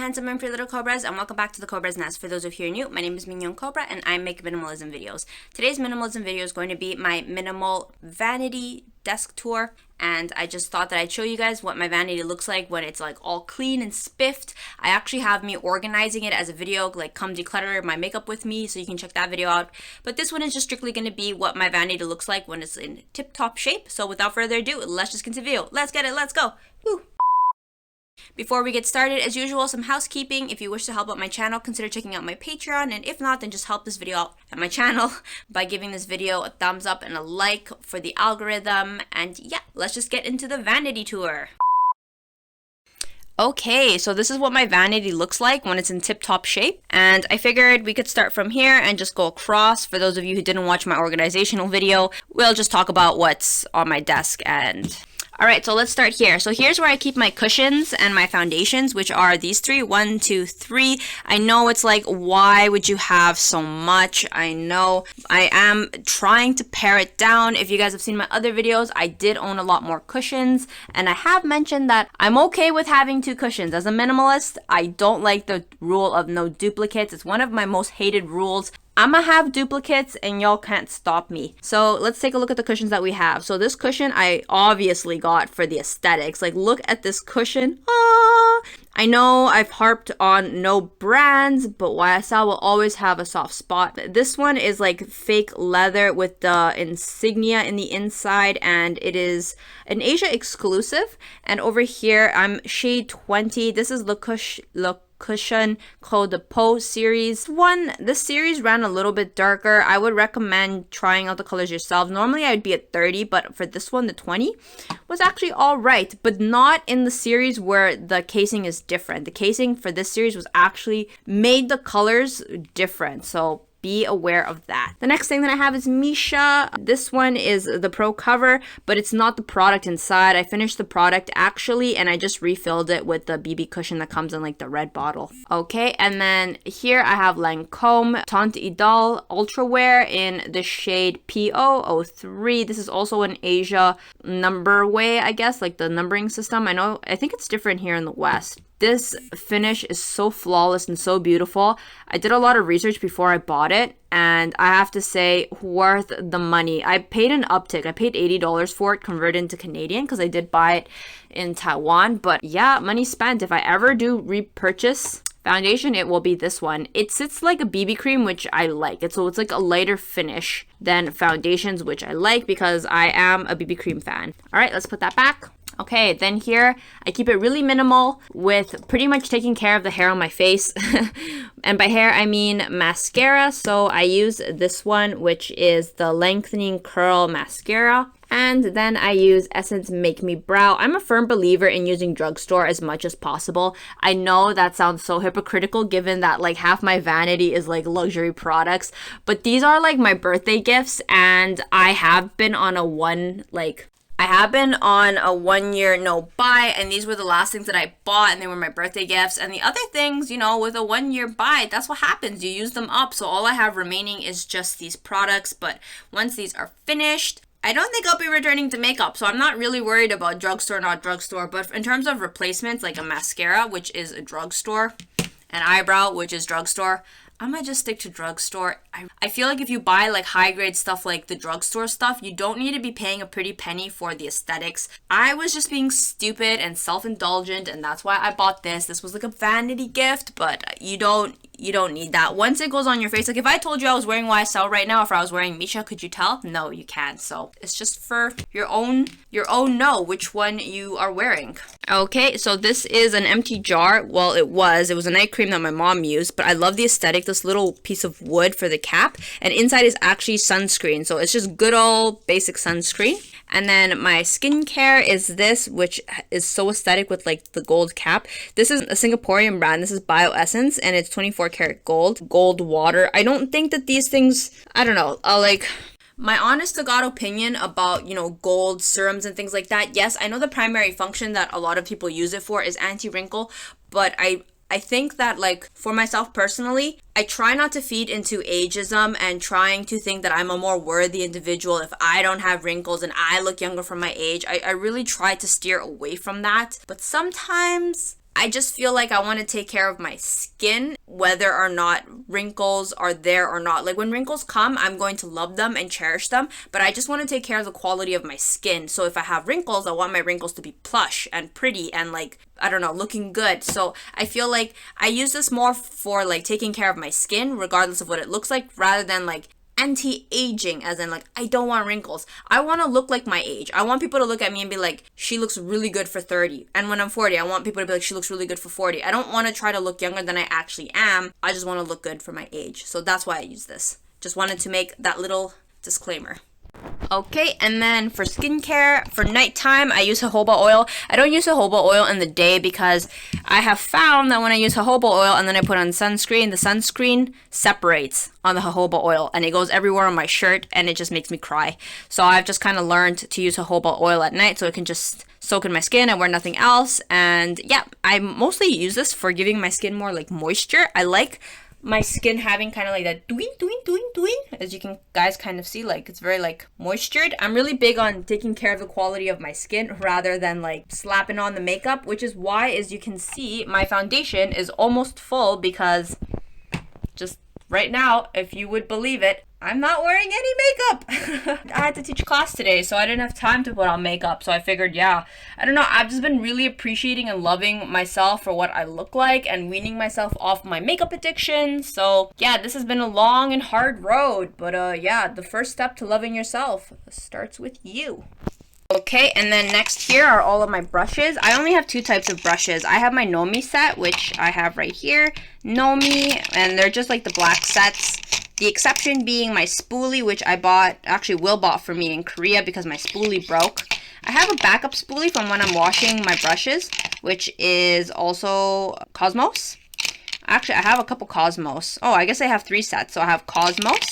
handsome and pretty little Cobras, and welcome back to the Cobra's Nest. For those of you who are new, my name is Mignon Cobra and I make minimalism videos. Today's minimalism video is going to be my minimal vanity desk tour, and I just thought that I'd show you guys what my vanity looks like when it's like all clean and spiffed. I actually have me organizing it as a video, like come declutter my makeup with me, so you can check that video out. But this one is just strictly going to be what my vanity looks like when it's in tip-top shape. So without further ado, let's just get into the video. Let's get it, let's go. Woo! Before we get started, as usual, some housekeeping. If you wish to help out my channel, consider checking out my Patreon, and if not, then just help this video out at my channel by giving this video a thumbs up and a like for the algorithm. And yeah, let's just get into the vanity tour. Okay, so this is what my vanity looks like when it's in tip-top shape, and I figured we could start from here and just go across. For those of you who didn't watch my organizational video, we'll just talk about what's on my desk. And alright, so let's start here. So here's where I keep my cushions and my foundations, which are these three. 1, 2, 3. I know it's like, why would you have so much? I know. I am trying to pare it down. If you guys have seen my other videos, I did own a lot more cushions, and I have mentioned that I'm okay with having 2 cushions. As a minimalist, I don't like the rule of no duplicates. It's one of my most hated rules. I'ma have duplicates and y'all can't stop me. So let's take a look at the cushions that we have. So this cushion I obviously got for the aesthetics. Like, look at this cushion. Ah! I know I've harped on no brands, but YSL will always have a soft spot. This one is like fake leather with the insignia in the inside, and it is an Asia exclusive. And over here, I'm shade 20. This is the cushion called the Po series. This series ran a little bit darker. I would recommend trying out the colors yourself. Normally I'd be at 30, but for this one, the 20 was actually all right, but not in the series where the casing is different. The casing for this series was actually made the colors different, so be aware of that. The next thing that I have is Misha. This one is the Pro cover, but it's not the product inside. I finished the product actually, and I just refilled it with the BB cushion that comes in like the red bottle. Okay, and then here I have Lancome Tante Idole Ultra Wear in the shade PO03. This is also an Asia number way, I guess, like the numbering system. I think it's different here in the West. This finish is so flawless and so beautiful. I did a lot of research before I bought it, and I have to say, worth the money. I paid an uptick. I paid $80 for it converted into Canadian because I did buy it in Taiwan. But yeah, money spent. If I ever do repurchase foundation, it will be this one. It sits like a BB cream, which I like. So it's like a lighter finish than foundations, which I like because I am a BB cream fan. All right, let's put that back. Okay, then here, I keep it really minimal with pretty much taking care of the hair on my face. And by hair, I mean mascara. So I use this one, which is the Lengthening Curl Mascara. And then I use Essence Make Me Brow. I'm a firm believer in using drugstore as much as possible. I know that sounds so hypocritical given that like half my vanity is like luxury products. But these are like my birthday gifts, and I have been on a 1 year no buy, and these were the last things that I bought, and they were my birthday gifts. And the other things, you know, with a 1 year buy, that's what happens. You use them up. So all I have remaining is just these products. But once these are finished, I don't think I'll be returning to makeup. So I'm not really worried about drugstore, not drugstore. But in terms of replacements, like a mascara, which is a drugstore, an eyebrow, which is drugstore, I might just stick to drugstore. I feel like if you buy like high grade stuff like the drugstore stuff, you don't need to be paying a pretty penny for the aesthetics. I was just being stupid and self-indulgent, and that's why I bought this. This was like a vanity gift, but you don't need that. Once it goes on your face, like if I told you I was wearing YSL right now, if I was wearing Misha, could you tell? No, you can't. So it's just for your own know which one you are wearing. Okay, so this is an empty jar. Well, it was a night cream that my mom used, but I love the aesthetic. This little piece of wood for the cap, and inside is actually sunscreen. So it's just good old basic sunscreen. And then my skincare is this, which is so aesthetic with like the gold cap. This is a Singaporean brand. This is Bioessence, and it's 24 karat gold water. I don't think that these things, I don't know, like my honest to God opinion about, you know, gold serums and things like that. Yes, I know the primary function that a lot of people use it for is anti-wrinkle, but I think that, like, for myself personally, I try not to feed into ageism and trying to think that I'm a more worthy individual if I don't have wrinkles and I look younger for my age. I really try to steer away from that. But sometimes I just feel like I want to take care of my skin, whether or not wrinkles are there or not. Like when wrinkles come, I'm going to love them and cherish them, but I just want to take care of the quality of my skin. So if I have wrinkles, I want my wrinkles to be plush and pretty and like, I don't know, looking good. So I feel like I use this more for like taking care of my skin, regardless of what it looks like, rather than like anti-aging, as in like I don't want wrinkles. I want to look like my age. I want people to look at me and be like, she looks really good for 30. And when I'm 40, I want people to be like, she looks really good for 40. I don't want to try to look younger than I actually am. I just want to look good for my age. So that's why I use this. Just wanted to make that little disclaimer. Okay, and then for skincare, for nighttime, I use jojoba oil. I don't use jojoba oil in the day because I have found that when I use jojoba oil and then I put on sunscreen, the sunscreen separates on the jojoba oil and it goes everywhere on my shirt and it just makes me cry. So I've just kind of learned to use jojoba oil at night so it can just soak in my skin and wear nothing else. And yeah, I mostly use this for giving my skin more like moisture. I like my skin having kind of like that doing, as you can guys kind of see, like it's very like moistured. I'm really big on taking care of the quality of my skin rather than like slapping on the makeup, which is why, as you can see, my foundation is almost full because just right now, if you would believe it, I'm not wearing any makeup. I had to teach class today, so I didn't have time to put on makeup. So I figured, yeah, I don't know. I've just been really appreciating and loving myself for what I look like and weaning myself off my makeup addiction. So yeah, this has been a long and hard road. But yeah, the first step to loving yourself starts with you. Okay, and then next here are all of my brushes. I only have 2 types of brushes. I have my Nomi set, which I have right here. Nomi, and they're just like the black sets. The exception being my spoolie, which I bought, actually Will bought for me in Korea because my spoolie broke. I have a backup spoolie from when I'm washing my brushes, which is also Cosmos. Actually, I have a couple Cosmos. Oh, I guess I have 3 sets. So I have Cosmos,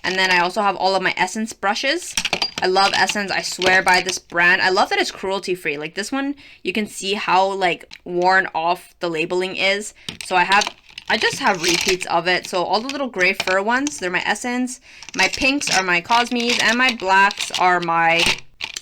and then I also have all of my Essence brushes. I love Essence. I swear by this brand. I love that it's cruelty free. Like this one, you can see how like worn off the labeling is. So I just have repeats of it. So all the little gray fur ones, they're my Essence. My pinks are my Cosmes, and my blacks are my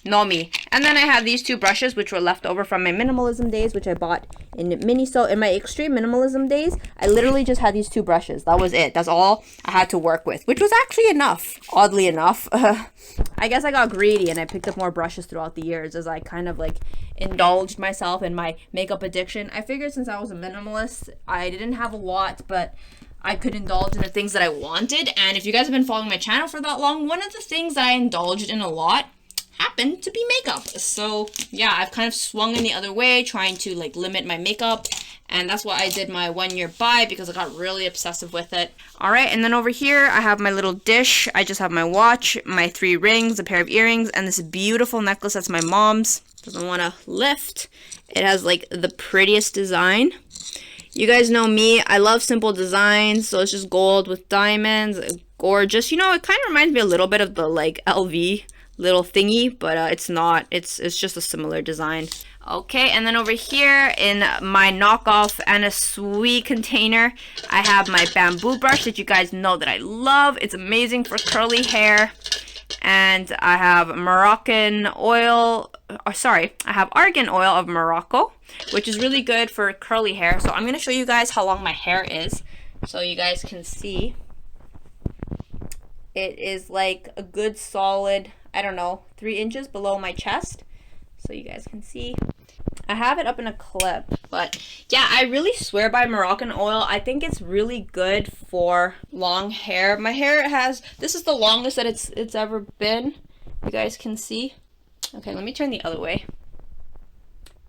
Nomi. And then I have these 2 brushes which were left over from my minimalism days, which I bought in Miniso. In my extreme minimalism days, I literally just had these 2 brushes. That was it. That's all I had to work with, which was actually enough, oddly enough. I guess I got greedy and I picked up more brushes throughout the years as I kind of like indulged myself in my makeup addiction. I figured since I was a minimalist, I didn't have a lot, but I could indulge in the things that I wanted. And if you guys have been following my channel for that long, one of the things that I indulged in a lot happened to be makeup. So yeah, I've kind of swung in the other way, trying to like limit my makeup, and that's why I did my 1-year buy, because I got really obsessive with it. All right, and then over here I have my little dish. I just have my watch, my 3 rings, a pair of earrings, and this beautiful necklace that's my mom's. Doesn't want to lift. It has like the prettiest design. You guys know me, I love simple designs, so it's just gold with diamonds, gorgeous. You know, it kind of reminds me a little bit of the like LV little thingy, but it's not. It's just a similar design. Okay, and then over here in my knockoff Anna Sui container, I have my bamboo brush that you guys know that I love. It's amazing for curly hair. And I have Moroccan oil, I have argan oil of Morocco, which is really good for curly hair. So I'm going to show you guys how long my hair is so you guys can see. It is like a good solid, I don't know, 3 inches below my chest, so you guys can see. I have it up in a clip, but yeah, I really swear by Moroccan oil. I think it's really good for long hair. My hair this is the longest that it's ever been. You guys can see. Okay, let me turn the other way.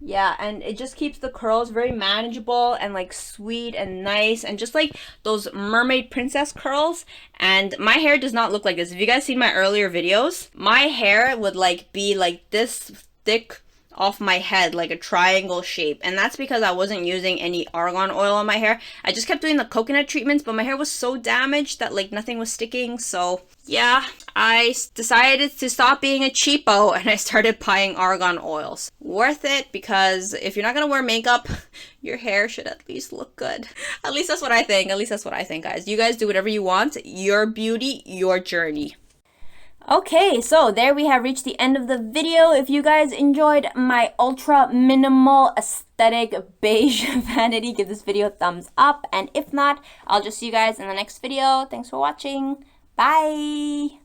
Yeah, and it just keeps the curls very manageable and like sweet and nice, and just like those mermaid princess curls. And my hair does not look like this. If you guys seen my earlier videos, my hair would like be like this thick off my head, like a triangle shape, and that's because I wasn't using any argan oil on my hair. I just kept doing the coconut treatments, but my hair was so damaged that like nothing was sticking. So yeah, I decided to stop being a cheapo and I started buying argan oils. Worth it, because if you're not gonna wear makeup, your hair should at least look good. At least that's what I think. At least that's what I think, guys. You guys do whatever you want. Your beauty, your journey. Okay, so there we have reached the end of the video. If you guys enjoyed my ultra minimal aesthetic aesthetic beige vanity, give this video a thumbs up. And if not, I'll just see you guys in the next video. Thanks for watching. Bye!